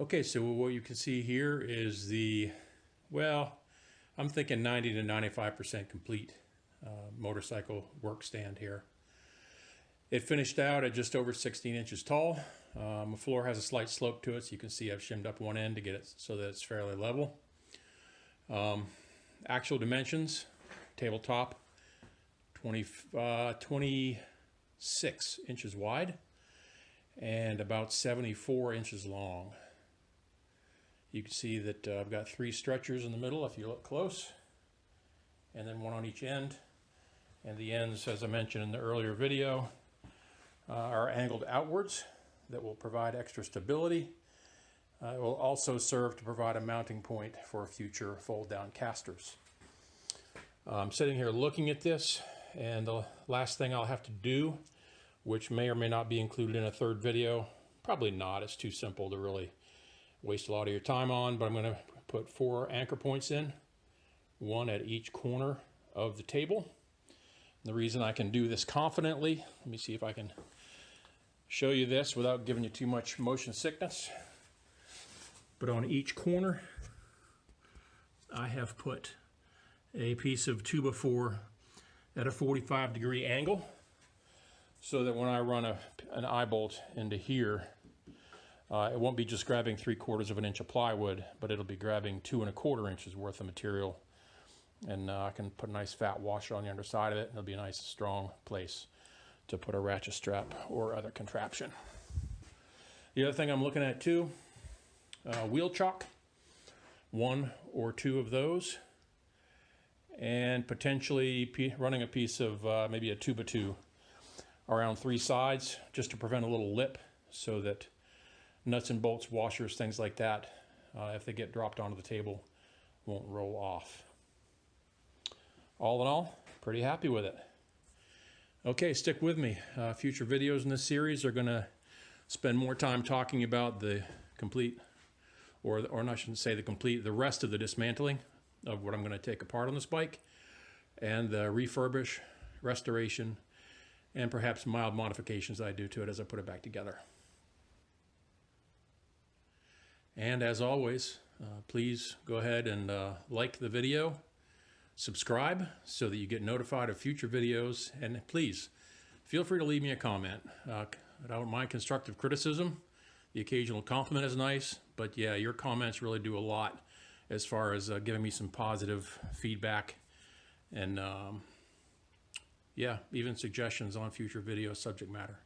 Okay, so what you can see here is the, well, I'm thinking 90 to 95% complete motorcycle work stand here. It finished out at just over 16 inches tall. The floor has a slight slope to it, so you can see I've shimmed up one end to get it so that it's fairly level. Actual dimensions, tabletop, 26 inches wide and about 74 inches long. You can see that I've got 3 stretchers in the middle if you look close, and then one on each end. And the ends, as I mentioned in the earlier video, are angled outwards. That will provide extra stability. It will also serve to provide a mounting point for future fold-down casters. I'm sitting here looking at this, and the last thing I'll have to do, which may or may not be included in a third video, probably not, it's too simple to really waste a lot of your time on, but I'm going to put 4 anchor points in, one at each corner of the table. And the reason I can do this confidently, let me see if I can show you this without giving you too much motion sickness. But on each corner, I have put a piece of 2x4 at a 45-degree angle, so that when I run an eye bolt into here, it won't be just grabbing 3/4 of an inch of plywood, but it'll be grabbing 2 1/4 inches worth of material. And I can put a nice fat washer on the underside of it, and it'll be a nice strong place to put a ratchet strap or other contraption. The other thing I'm looking at too, wheel chock, 1 or 2 of those, and potentially running a piece of maybe a 2x2 around 3 sides, just to prevent a little lip, so that nuts and bolts, washers, things like that, if they get dropped onto the table, won't roll off. All in all, pretty happy with it. Okay, stick with me. Future videos in this series are going to spend more time talking about the complete, or I shouldn't say the complete, the rest of the dismantling of what I'm going to take apart on this bike, and the refurbish, restoration, and perhaps mild modifications I do to it as I put it back together. And as always, please go ahead and like the video, subscribe so that you get notified of future videos, and please feel free to leave me a comment. I don't mind constructive criticism. The occasional compliment is nice, but yeah, your comments really do a lot as far as giving me some positive feedback, and yeah, even suggestions on future video subject matter.